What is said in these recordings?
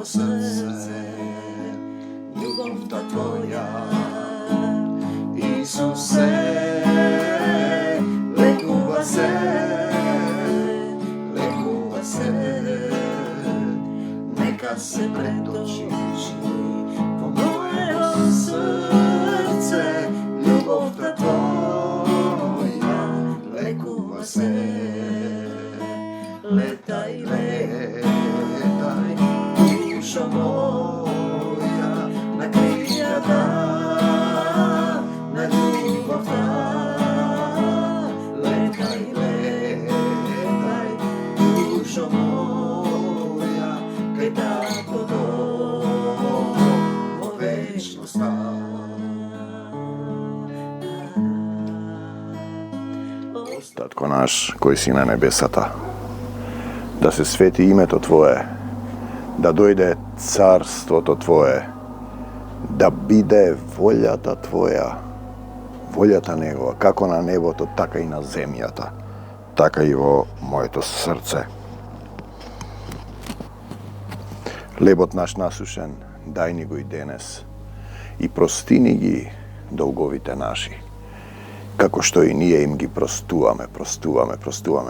mojo srce, ljubov ta tvoja. Isuse, lekuva se, neka se pretoči po moje srce, ljubov ta tvoja, lekuva se. Letaj, letaj, dušo moja, na krila ta, na ljubav ta. Letaj, letaj, dušo moja, kaj tako domo večno sta. Tatko naš koji si na nebesata, da se sveti ime to Tvoje, da dojde carstvo to Tvoje, da bide voljata Tvoja, voljata Negova, kako na nebo to taka i na zemljata, taka i vo moje to srce. Lebot naš nasušen, daj ni go i denes, i prostini gi dolgovite naši, kako što i nije im gi prostuvame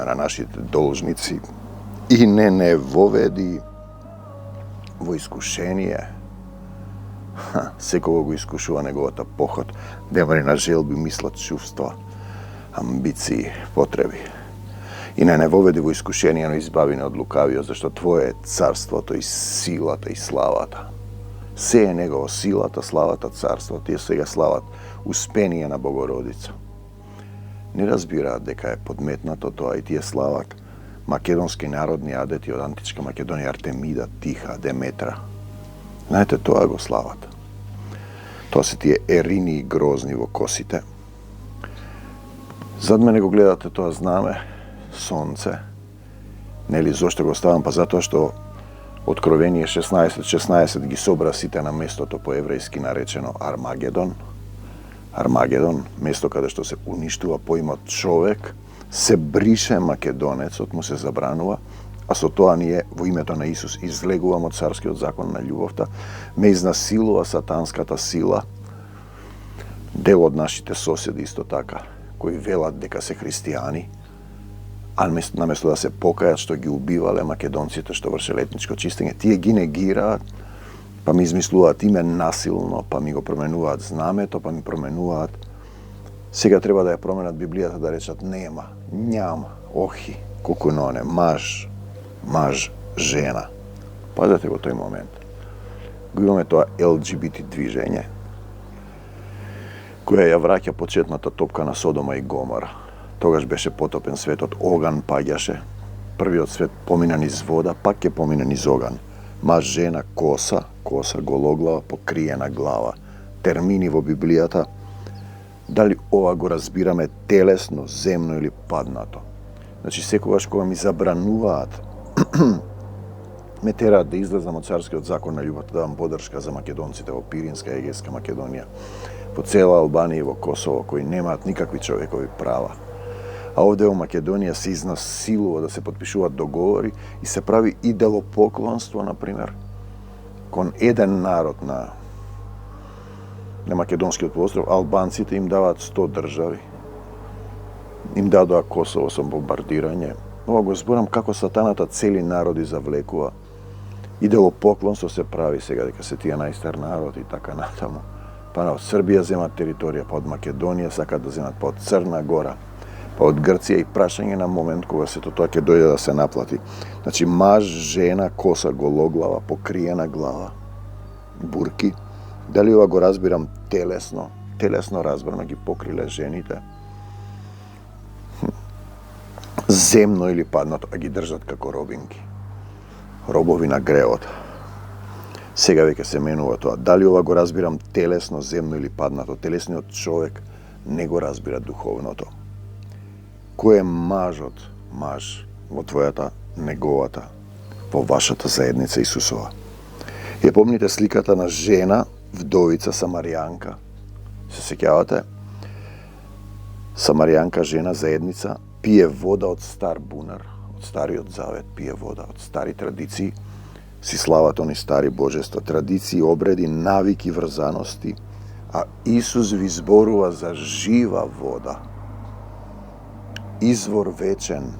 na naši dolžnici, i ne vovedi vo iskušenije. Всекого го искушува неговата поход, демари на желби, мислат, чувства, амбиции, потреби. И не воведи во искушение, но избави не од лукавиот, зашто Твое е царството и силата и славата. Се е негово, силата, славата, царството, тие сега слават успение на Богородица. Не разбираат дека е подметнато тоа и тие слават македонски народни адети од античка Македонија, Артемида, Тиха, Деметра. Знаете, тоа го слават. Тоа се тие ерини и грозни во косите. Зад мене го гледате тоа знаме, сонце. Нели, зошто го ставам? Па затоа што Откровение 16:16 ги собра сите на местото по еврејски наречено Армагедон. Армагедон, место каде што се уништува поимот човек, се брише македонецот, му се забранува, а со тоа ние во името на Исус излегуваме од царскиот закон на љубовта, ме изнасилува сатанската сила, дел од нашите соседи исто така, кои велат дека се христијани, а наместо да се покајат што ги убивале македонците што вршеле етничко чистење, тие ги негираат, па ми измислуваат име насилно, па ми го променуваат знамето, па ми променуваат. Сега треба да ја променат Библијата, да речат нема, няма, охи, колку ноне, маж, жена. Пазете го тој момент. Го имаме тоа LGBT движење, која ја враќа почетната топка на Содома и Гомора. Тогаш беше потопен светот, оган паѓаше. Првиот свет помина низ вода, пак ќе помина низ оган. Маж, жена, коса, гологлава, покриена глава. Термини во Библијата. Дали ова го разбираме телесно, земно или паднато? Значи, секогаш кога ми забрануваат, ме тераат да излезам од царскиот закон на љубовта, давам подршка за македонците во Пиринска и Егејска Македонија, во цела Албанија и во Косово, кои немаат никакви човекови права. А овде во Македонија се изнасилува да се подпишуваат договори и се прави идолопоклонство, например, кон еден народ на македонскиот полуостров. Албанците им даваат 100 држави. Им дадоа Косово со бомбардирање. Ова го зборам како сатаната цели народи завлекува. Идолопоклонство се прави сега дека се тие најстар народ и така натаму. Па од Србија земат територија, па од Македонија сакат да земат, па од Црна Гора, па од Грција, и прашање на момент кога сето тоа ќе дојде да се наплати. Значи, маж, жена, коса, гологлава, покриена глава, бурки. Дали ова го разбирам телесно? Телесно разбрано ги покриле жените. Земно или паднато, а ги држат како робинки. Робови на греот. Сега веќе се менува тоа. Дали ова го разбирам телесно, земно или паднато? Телесниот човек не го разбира духовното. Кој е маж во твојата, неговата, во вашата заедница Исусова? Ја помните сликата на жена, вдовица самаријанка? Се сеќавате? Самаријанка жена, заедница, пие вода од стар бунар, од Стариот Завет, пие вода од стари традиции, си слават они стари божества, традиции, обреди, навики, врзаности, а Исус ви зборува за жива вода, извор вечен,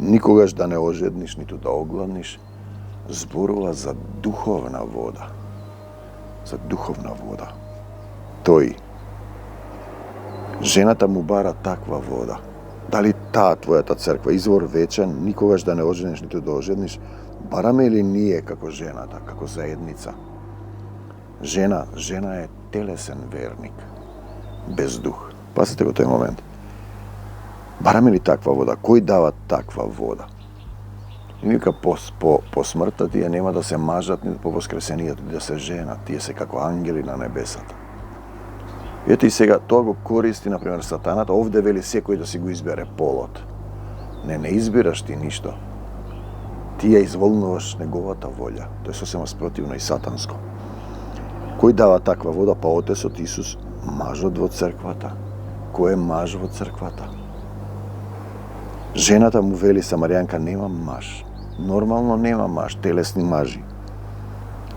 никогаш да не ожедниш, ниту да огладниш, зборува за духовна вода. За духовна вода. Тој, жената му бара таква вода. Дали таа твојата црква, извор вечен, никогаш да не ожениш, ниту да ожедниш, бараме ли ние како жената, како заедница? Жена е телесен верник, без дух. Пасите го тој момент. Бараме ли таква вода? Кој дава таква вода? И вика, по смртта тие нема да се мажат, нито по воскресението да се женат. Тие се како ангели на небесата. Ето и сега, тоа го користи, например, сатаната. Овде вели секој да си го избере полот. Не избираш ти ништо. Ти ја изволнуваш неговата волја. Тоа е сосема спротивно и сатанско. Кој дава таква вода? Па Отецот Исус, мажот во црквата. Кој е маж во црквата? Жената му вели, Самаријанка, нема маж. Нормално нема маж, телесни мажи.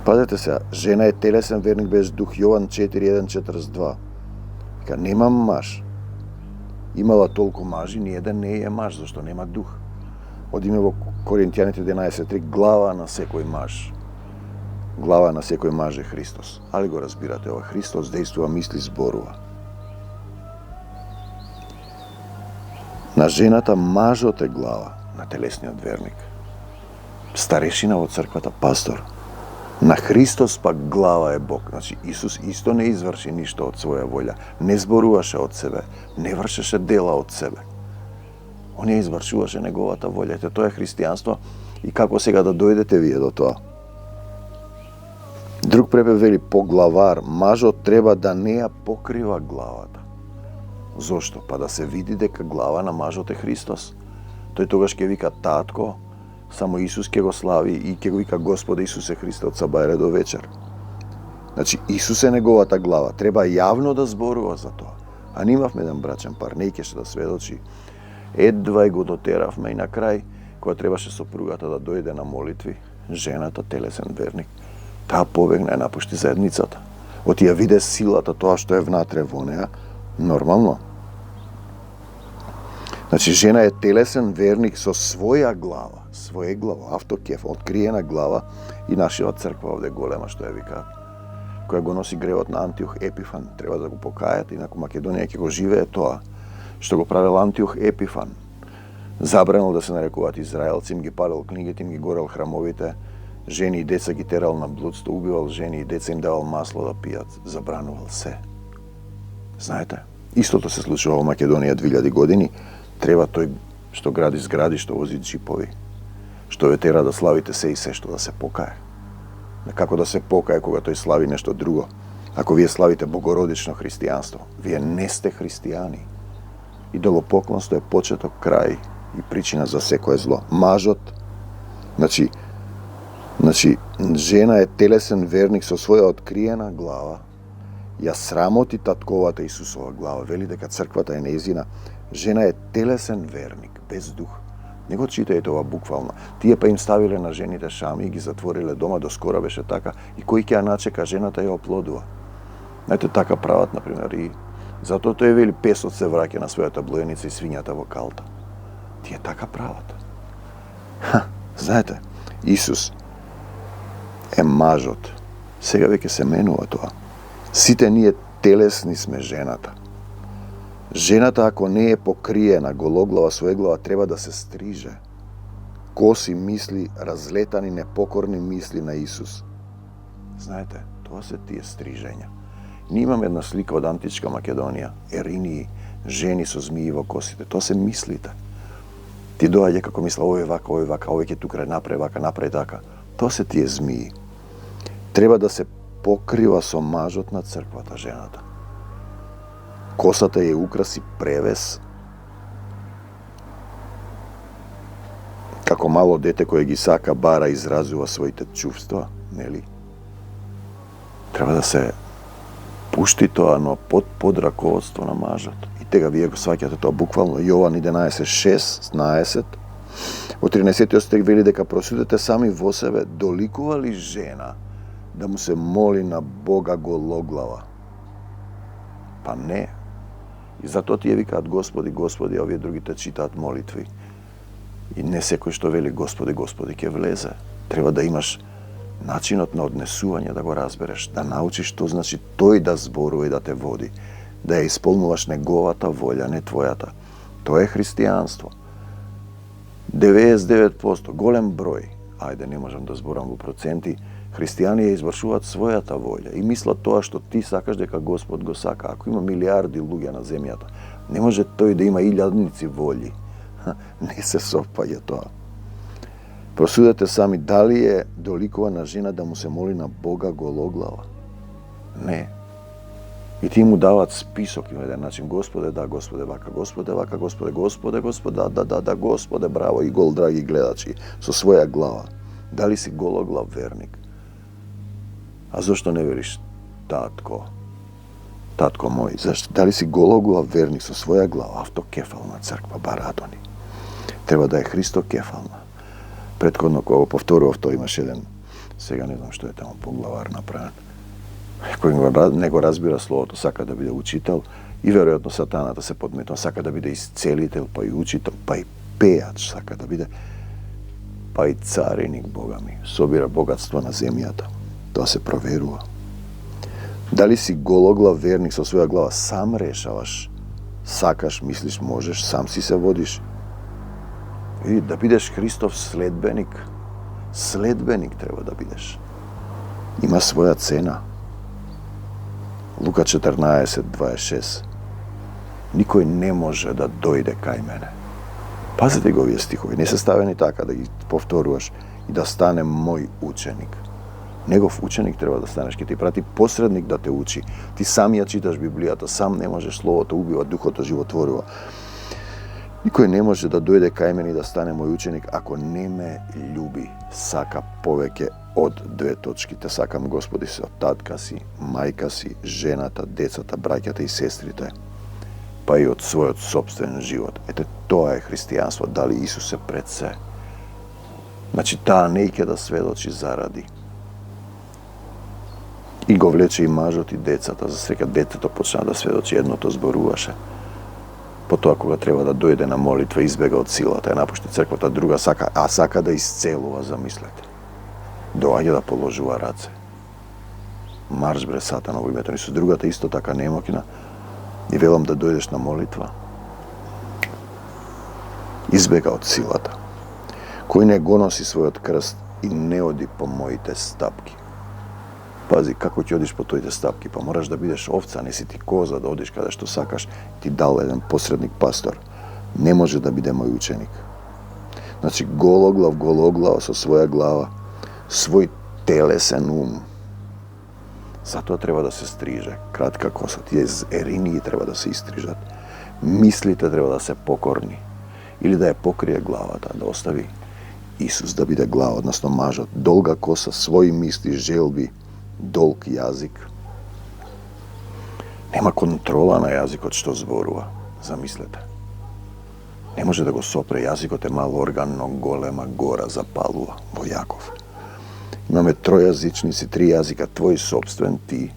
Пазете се, жена е телесен верник без дух, Јован 4:1-42. Вика, нема маж. Имала толку мажи, ниеден не е маж, зашто нема дух. Одиме во Коринтијаните 11:3, глава на секој маж. Глава на секој маж е Христос. Али го разбирате, ова Христос действува, мисли, зборува. На жената мажот е глава, на телесниот верник. Старешина во црквата, пастор. На Христос пак глава е Бог. Значи Исус исто не изврши ништо од своја волја. Не зборуваше од себе, не вршеше дела од себе. Он ја извршуваше неговата волја. Ете, тоа е христијанство и како сега да дојдете вие до тоа. Друг препев вели, поглавар, мажот треба да не ја покрива главата. Зошто? Па да се види дека глава на мажот е Христос. Тој тогаш ќе вика татко, само Исус ќе го слави и ќе го вика Господе Исусе Христе од сабајле до вечер. Значи Исус е неговата глава, треба јавно да зборува за тоа. А нимавме еден брачен пар, не икеше да сведочи. Едва и го дотеравме и на крај, кога требаше сопругата да дојде на молитви, жената, телесен верник, таа побегна и напушти заедницата. Отија виде силата, тоа што е внатре во неа, нормално. Значи, жена е телесен верник со своја глава, автокеф, откриена глава и нашава црква овде голема, што ја викаат, која го носи гревот на Антиох Епифан, треба да го покајат, инаку Македонија ќе го живее тоа, што го правил Антиох Епифан. Забранил да се нарекуваат израелци, им ги палил книгите, им ги горел храмовите, жени и деца ги терал на блудство, убивал жени и деца, им давал масло да пијат, забранувал се. Знаете, истото се случува во Македонија 2000 години, треба тој што гради згради, што вози джипови, што ве тера да славите се и се што да се покае. Како да се покае кога тој слави нешто друго? Ако вие славите богородично христијанство, вие не сте христијани. Идолопоклонство е почеток, крај и причина за секое зло. Мажот, значи, жена е телесен верник со своја откриена глава, ја срамоти татковата Исусова глава, вели дека црквата е нејзина. Жена е телесен верник, без дух. Не го читајте ова буквално. Тие па им ставиле на жените шами и ги затвориле дома, доскора беше така, и кој ќе ја начека, жената ја оплодува. Знаете, така прават, например, и затоа тој вели песот се враќа на својата блојеница и свињата во калта. Тие така прават. Знаете, Исус е мажот. Сега веќе се менува тоа. Сите ние телесни сме жената. Жената, ако не е покриена, гологлава, своеглава, треба да се стриже. Коси мисли, разлетани, непокорни мисли на Исус. Знаете, тоа се тие стрижења. Ние имаме една слика од античка Македонија, еринии, жени со змии во косите. Тоа се мислите. Ти доаѓа како мисла, овој вака, овој ќе тука направи вака, направи така. Тоа се тие змии. Треба да се покрива со мажот на црквата жената. Косата ја украси превес, како мало дете кое ги сака, бара, изразува своите чувства, нели? Треба да се пушти тоа, но под раководство на мажот. И тега вие го сваќате тоа буквално, Јован 11:16, Во 13 стих вели дека просудете сами во себе, доликува ли жена да му се моли на Бога гологлава? Па не. И затоа тие викаат Господи, Господи, а овие другите читаат молитви. И не секој што вели Господи, Господи ќе влезе. Треба да имаш начинот на однесување, да го разбереш, да научиш што значи тој да зборува и да те води, да ја исполнуваш неговата волја, не твојата. Тоа е христијанство. 99%, голем број, ајде не можам да зборам во проценти, христијани ја извршуваат својата волја и мислат тоа што ти сакаш дека Господ го сака. Ако има милиарди луѓе на земјата, не може тој да има илјадници волји. Не се совпаѓа тоа. Просудете сами дали е доликува на жена да му се моли на Бога гологлава. Не. И ти му дават список, има еден начин, Господе, да, Господе, вака, Господе, вака, Господе, Господе, Господе, да, Господе, браво, и гол, драги гледачи, со своја глава. Дали си гологлав верник? А зашто не вериш, татко мој, зашто? Дали си гологлав верник со своја глава, автокефална црква, Барадони? Треба да е Христокефална. Претходно, кога го повторував, тоа имаш еден, сега не знам што е таму поглавар направен, кој не го разбира словото, сака да биде учител и веројатно сатаната се подметува, сака да биде исцелител, па и учител, па и пејач сака да биде, па и цареник, Бога ми, собира богатство на земјата. Тоа се проверува. Дали си гологлав верник со своја глава, сам решаваш, сакаш, мислиш, можеш, сам си се водиш. И да бидеш Христов следбеник треба да бидеш. Има своја цена. Лука 14:26. Никој не може да дојде кај мене. Пазите го овие стихови, не се ставени така да ги повторуваш и да стане мој ученик. Негов ученик треба да станеш, ќе ти прати посредник да те учи. Ти сам ја читаш Библијата, сам не можеш, словото убива, духото животворува. Никој не може да дојде кај мене и да стане мој ученик ако не ме љуби, сака повеќе од две точки. Те сакам, Господи, се од татка си, мајка си, жената, децата, браќата и сестрите, па и од својот сопствен живот. Ете, тоа е христијанство, дали Исус е пред се. Значи, таа не ќе да сведочи заради. И го влече и мажот и децата, за среќа детето почна да сведочи, едното зборуваше. Потоа, кога треба да дојде на молитва, избега од силата, ја напушти црквата, друга сака да исцелува, замислете. Доаѓа да положува раце. Марш, бре, сатана, во името ни, со другата исто така немокина, и велам да дојдеш на молитва. Избега од силата. Кој не го носи својот крст и не оди по моите стапки. Пази, како ќе одиш по тоите стапки? Па мораш да бидеш овца, не си ти коза, да одиш каде што сакаш. Ти дал еден посредник пастор. Не може да биде мој ученик. Значи, гологлав со своја глава, свој телесен ум. Затоа треба да се стриже. Кратка коса, тие еринии треба да се истрижат. Мислите треба да се покорни. Или да ја покрие главата, да остави Исус да биде глава, односно мажот. Долга коса, своји мисли, желби, долг јазик. Нема контрола на јазикот што зборува. Замислете. Не може да го сопре. Јазикот е мал орган, но голема гора запалува во Јаков. Имаме тројазичници, 3 јазика, твој собствен, ти,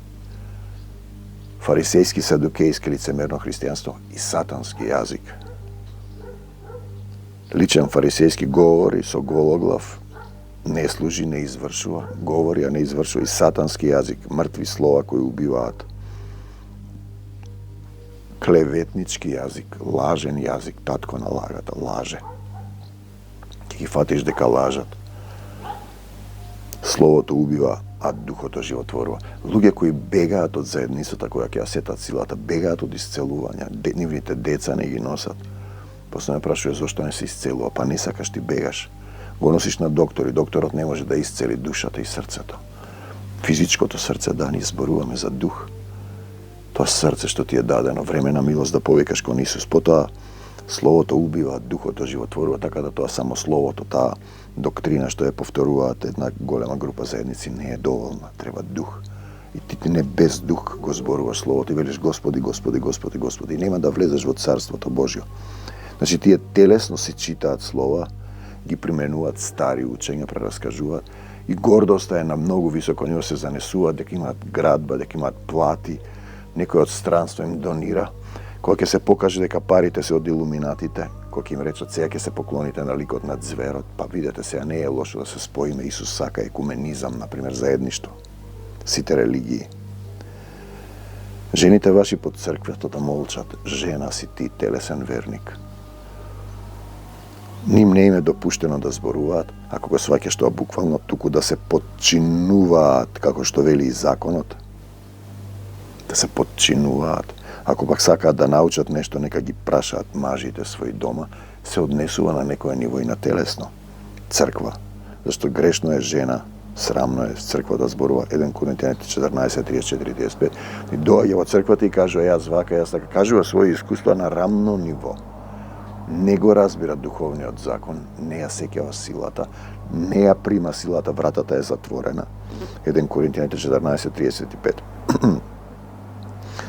фарисејски, садукејски, лицемерно христијанство и сатански јазик. Личен фарисејски говори со гологлав, не служи, не извршува, говори, а не извршува, и сатански јазик, мртви слова кои убиваат. Клеветнички јазик, лажен јазик, татко на лагата, лаже. Ќе ги фатиш дека лажат. Словото убива, а духото животворува. Луѓе кои бегаат од заедницата која ќе ја сетат силата, бегаат од исцелување, нивните деца не ги носат. После ме прашува зошто не се исцелува, па не сакаш, ти бегаш. Го носиш на доктор и докторот не може да исцели душата и срцето. Физичкото срце, да, ние зборуваме за дух. Тоа срце што ти е дадено, време на милост да повикаш кон Исус. Потоа словото убива, духото животворува, така да тоа само словото, таа доктрина што ја повторуваат една голема група заедници не е доволна, треба дух. И ти не без дух го зборуваш словото и велиш Господи, Господи, Господи, Господи, и нема да влезеш во Царството Божјо. Значи, тие телесно се читаат слова ги применуваат стари учења, прераскажуваат, и гордоста е на многу високо ниво, се занесуваат дека имаат градба, дека имаат плати, некој од странство им донира. Кога ќе се покаже дека парите се од илуминатите, кога ќе им речат сега ќе се поклоните на ликот на зверот, па видете сега не е лошо да се споиме, Исус сака екуменизам, например, заедништво. Сите религии. Жените ваши под црквата да молчат, жена си ти, телесен верник. Ним не им е допуштено да зборуваат, ако го сваќаш тоа буквално, туку да се подчинуваат, како што вели и законот. Да се подчинуваат. Ако пак сакаат да научат нешто, нека ги прашаат мажите своји дома, се однесува на некој ниво и на телесно. Црква. Зашто грешно е жена, срамно е црква да зборува 1 Коринтијаните 14:34-35. И доаѓа во црквата и кажува јас вака, јас така, кажува своји искуства на рамно ниво. Не го разбира духовниот закон, не ја сеќава силата, не ја прима силата, вратата е затворена. 1 Коринтијаните 14:35.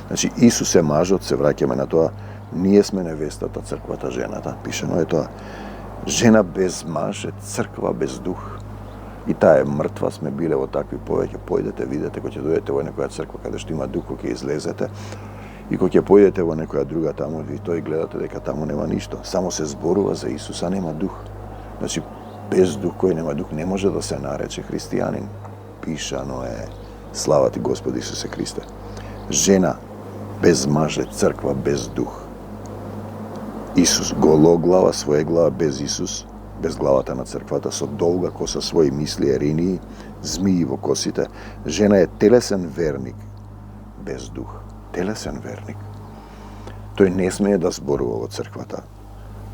Значи, Исус е мажот, се враќаме на тоа, ние сме невестата, црквата жената, пишено е тоа. Жена без маж е црква без дух. И таа е мртва, сме биле во такви повеќе, појдете, видете, кога ќе дојдете во некоја црква каде што има дух, кога ќе излезете, и кога ќе појдете во некоја друга таму, ви тој гледате дека таму нема ништо. Само се зборува за Исуса, нема дух. Значи, без дух, кој нема дух, не може да се нарече христијанин. Пишано е, слава ти Господи Исусе Христе. Жена без маж е црква без дух. Исус гологлава, своеглава без Исус, без главата на црквата, со долга коса, своји мисли, еринии, змии во косите. Жена е телесен верник без дух. Телесен верник. Тој не смее да зборува во црквата,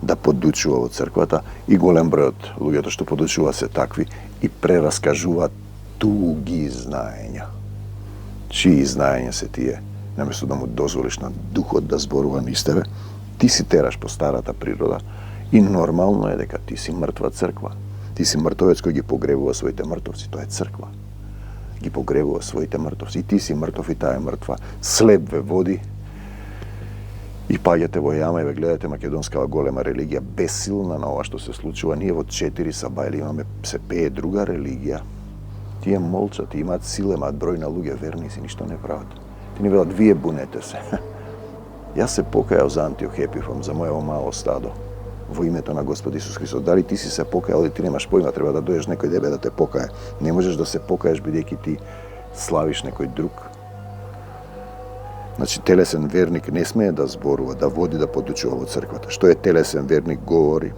да подучува во црквата, и голем број од луѓето што подучува се такви и прераскажуваат туги знаења. Чии знаења се тие? Наместо да му дозволиш на духот да зборува низ тебе, ти си тераш по старата природа и нормално е дека ти си мртва црква. Ти си мртовец кој ги погребува своите мртовци, тоа е црква. Ги погребува своите мртовци. И ти си мртов и таа е мртва. Слеп ве води и паѓате во јама и ве гледате македонскава голема религија, бесилна на ова што се случува. Ние во 4 сабајли имаме, се пее друга религија. Тие молчат, имаат сила, имаат број на луѓе верни си, ништо не прават. Ти ни велат, вие бунете се. Јас се покајав за Антиох Епифан, за мојево мало стадо, во името на Господ Исус Христос. Дали ти си се покајал или ти немаш појма, треба да дојдеш некој тебе да те покае. Не можеш да се покаеш бидејќи ти славиш некој друг. Значи, телесен верник не смее да зборува, да води, да подучува во црквата. Што е телесен верник? Говори.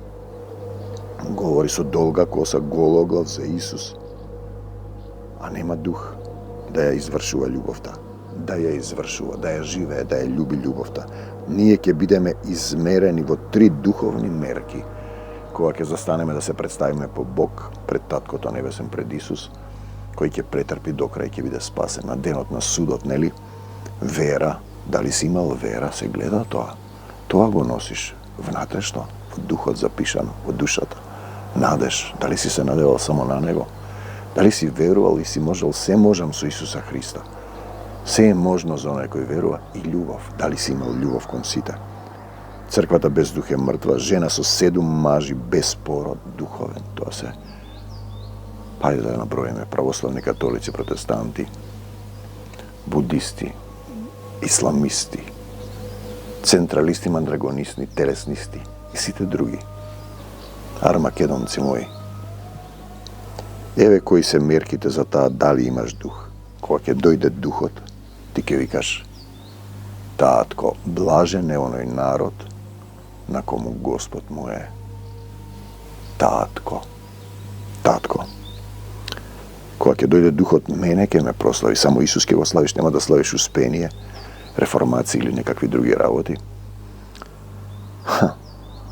Говори со долга коса, гологлав за Исус. А нема дух да ја извршува љубовта. Да ја извршува, да ја живее, да ја љуби љубовта. Ние ќе бидеме измерени во 3 духовни мерки, кога ќе застанеме да се представиме по Бог, пред Таткото Небесен, пред Исус, кој ќе претрпи до крај, ќе биде спасен на денот на судот, нели? Вера, дали си имал вера, се гледа тоа. Тоа го носиш внатрешно, во духот запишано, во душата. Надеж, дали си се надевал само на Него? Дали си верувал и си можел се можам со Исуса Христа? Се е можно за оној кој верува, и љубов. Дали си имал љубов кон сите? Црквата без дух е мртва, жена со 7 мажи без пород, духовен. Тоа се, хајде да наброиме, православни католици, протестанти, будисти, исламисти, централисти, мандрагонисти, телеснисти и сите други. Армакедонци мои. Еве кои се мерките за таа дали имаш дух. Кога ќе дојде духот, ти ќе викаш, татко, блажен е оној народ на кому Господ му е татко. Татко. Кога ќе дојде духот, мене ќе ме прослави, само Исус ќе го славиш, нема да славиш успение, реформација или некакви други работи.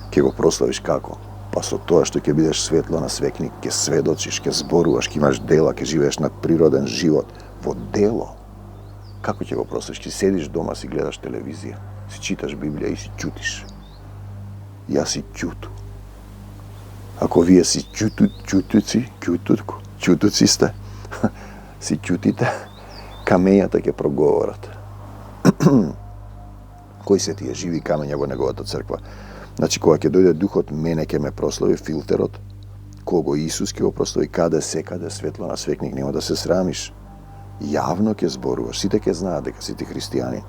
Ќе го прославиш како? Па со тоа што ќе бидеш светло на свекник, ќе сведочиш, ќе зборуваш, ќе имаш дела, ќе живееш надприроден живот во дело. Како ќе го прославиш? Ќе седиш дома, си гледаш телевизија, си читаш Библија и си ќутиш. Јас си ќуту. Ако вие си ќутуци сте, си ќутите, камењата ќе проговорат. Кои се тие живи камења во неговата црква? Значи, кога ќе дојде духот, мене ќе ме прослави, филтерот, кого Исус ќе опростои, каде светло на свекник, нема да се срамиш. Јавно ќе зборуваш, сите ќе знаат дека си ти христијанин.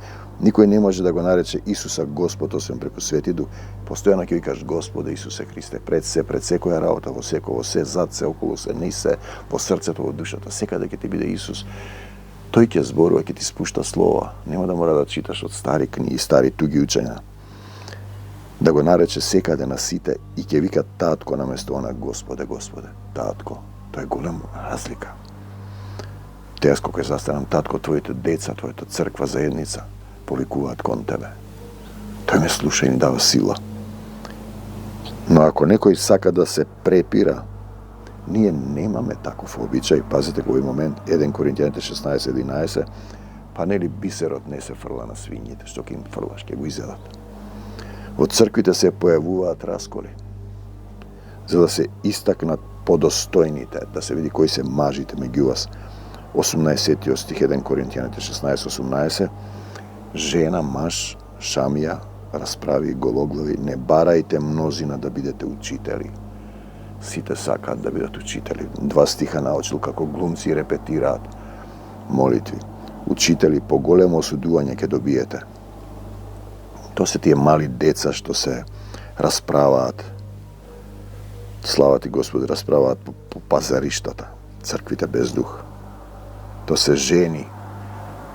Никој не може да го нарече Исуса Господ, освен преку Свети Дух. Постојано ќе викаш Господе Исусе Христе, пред секоја работа, во се, зад се, околу се, низ се, во срцето, во душата, секаде ќе ти биде Исус. Тој ќе зборува, ќе ти спушта слова. Нема да мора да читаш од стари книги, стари туги учења. Да го нарече секаде на сите и ќе вика татко наместо она Господе, Господе, татко. Тоа е голема разлика. Тез кога ќе застанам, татко, твоите деца, твојата црква, заедница, повикуваат кон тебе. Тој ме слуша и ми дава сила. Но ако некој сака да се препира, ние немаме таков обичај. Пазите го овој момент, 1 Коринтијаните 16:11, па нели бисерот не се фрла на свињите, што ќе им фрлаш, ќе го изедат. Во црквите се појавуваат расколи, за да се истакнат подостојните, да се види кои се мажите меѓу вас. 18 стих 1 Коринтијаните 16:18, жена, маж, шамија, расправи, гологлави, не барајте мнозина да бидете учители. Сите сакаат да бидат учители. 2 стиха научил како глумци репетираат молитви. Учители, по големо осудување ќе добиете. Тоа се тие мали деца што се расправаат. Слава ти Господи, расправаат по пазариштата, црквите без дух. Тоа се жени,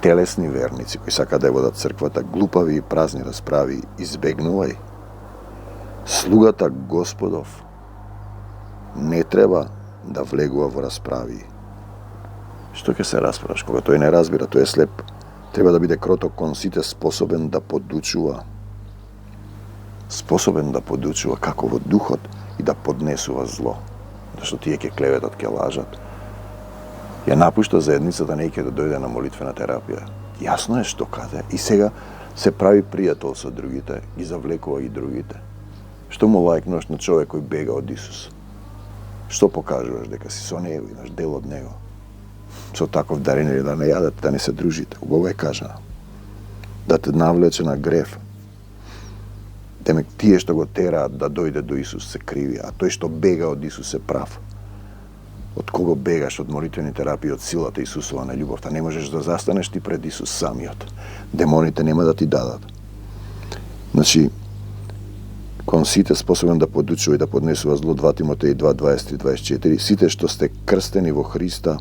телесни верници кои сакаат да ја водат црквата, глупави и празни расправи, избегнувај. Слугата Господов не треба да влегува во расправи. Што ќе се расправаш кога тој не разбира, тој е слеп? Треба да биде кроток кон сите, способен да подучува. Способен да подучува како во духот и да поднесува зло. Зашто тие ќе клеветат, ќе лажат. Ја напушта заедницата, не ќе да дојде на молитвена терапија. Јасно е што каде. И сега се прави пријател со другите, ги завлекува и другите. Што му лајкнуваш на човек кој бега од Исус? Што покажуваш дека си со него, имаш дел од него? Со таков дарен или да не јадете, да не се дружите. Убаво е кажано. Да те навлече на грев. Демек, тие што го тераат да дојде до Исус се криви, а тој што бега од Исус е прав. Од кого бегаш? Од молитвени терапии, од силата Исусова на љубовта. Не можеш да застанеш ти пред Исус самиот. Демоните нема да ти дадат. Значи, кон сите способен да подучува и да поднесува зло, 2 Тимотеи 2:23-24, сите што сте крстени во Христа,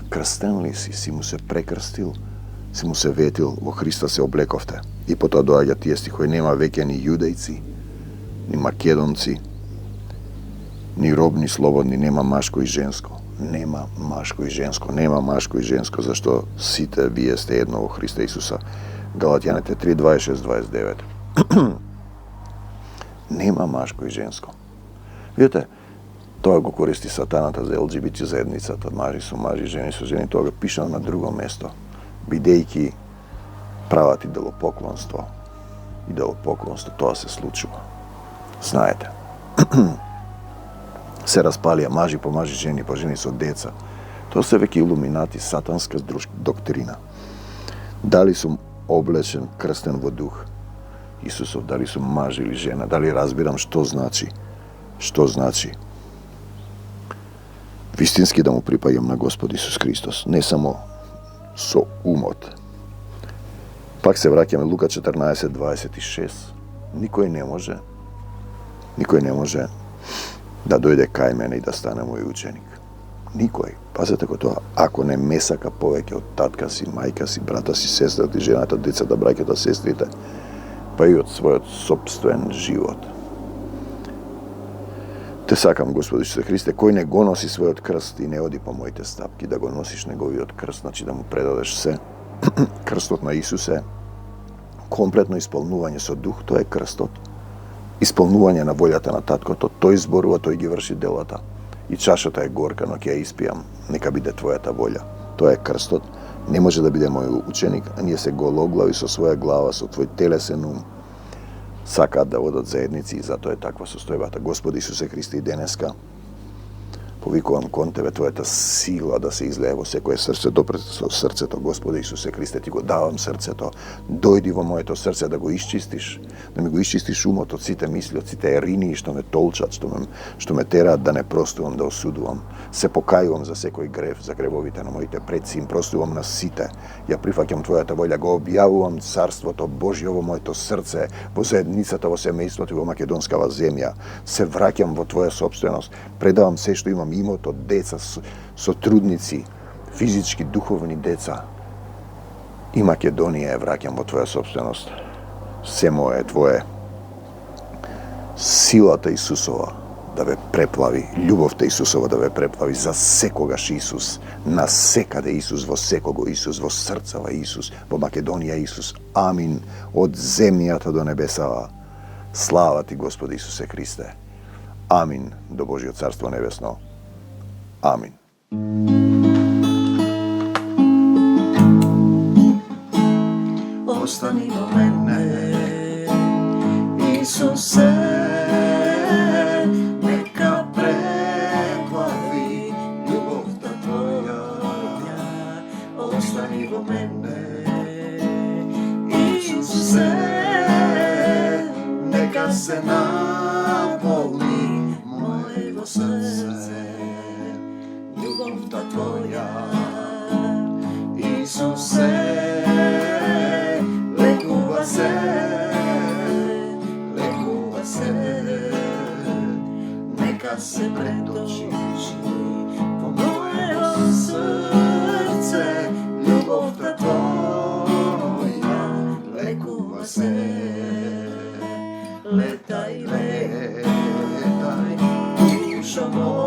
крстен ли си му се прекрстил, си му се ветил, во Христа се облековте. И потоа доаѓа тие стихови, нема веќе ни јудејци, ни македонци, ни робни, слободни, нема машко и женско. Нема машко и женско, нема машко и женско, зашто сите вие сте едно во Христа Исуса. Галатјаните 3:26-29. Нема машко и женско. Видите, тоа го користи сатаната за ЛГБТ заедницата, мажи со мажи, жени со жени, тоа го пишано на друго место, бидејќи прават идолопоклонство. Идолопоклонство, тоа се случува. Знаете. Се распалија мажи по мажи, жени по жени со деца. Тоа се веќе илуминати, сатанска доктрина. Дали сум облечен, крстен во дух Исусов, дали сум маж или жена, дали разбирам што значи вистински да му припаѓам на Господ Исус Христос, не само со умот. Пак се враќаме Лука 14:26. Никој не може да дојде кај мене и да стане мој ученик. Никој. Пазете го тоа. Ако не ме сака повеќе од татка си, мајка си, брата си, сестрата, жената, децата, браќата, сестрите, па и од својот сопствен живот. Те сакам, Господи Исусе Христе, кој не го носи својот крст и не оди по моите стапки, да го носиш неговиот крст, значи да му предадеш се. Крстот на Исус е комплетно исполнување со дух, тоа е крстот. Исполнување на волјата на таткото, тој зборува, тој ги врши делата. И чашата е горка, но ќе ја испијам, нека биде твојата волја. Тоа е крстот. Не може да биде мој ученик, а ние се гологлави со своја глава, со твој телесен ум. Сакаат да водат заедници и затоа е таква состојбата. Господи Исусе Христе, и денеска Повикувам кон Тебе Твојата сила да се излее во секое срце, допред со срцето, Господи Исусе Христе, Ти го давам срцето. Дојди во моето срце да го исчистиш, да ми го исчистиш умот од сите мисли, од сите еринии што ме толчат, што ме тераат да не простувам, да осудувам. Се покајувам за секој грев, за гревовите на моите предци, им простувам на сите. Ја прифаќам Твојата волја, го објавувам Царството Божјо во моето срце, во заедницата, во семејството и во македонскава земја. Се враќам во Твоја собственост, предавам се што имам, имото, деца, сотрудници, физички, духовни деца. И Македонија е враќам во Твоја собственост. Се мое е Твое. Силата Исусова да ве преплави, љубовта Исусова да ве преплави за секогаш Исус, на секаде Исус, во секого Исус, во срцава Исус, во Македонија Исус. Амин. Од земјата до небесава. Слава Ти, Господи Исусе Христе. Амин. До Божјо Царство Небесно. Амин. Остани во мене, Исусе, нека преплави љубовта Твоја. Остани во мене, Исусе, нека се наполни моето срце. Љубовта Твоја, Исусе, лекува се, нека се преточи во моето срце. Љубовта Твоја, лекува се. Летај, летај, душо моја.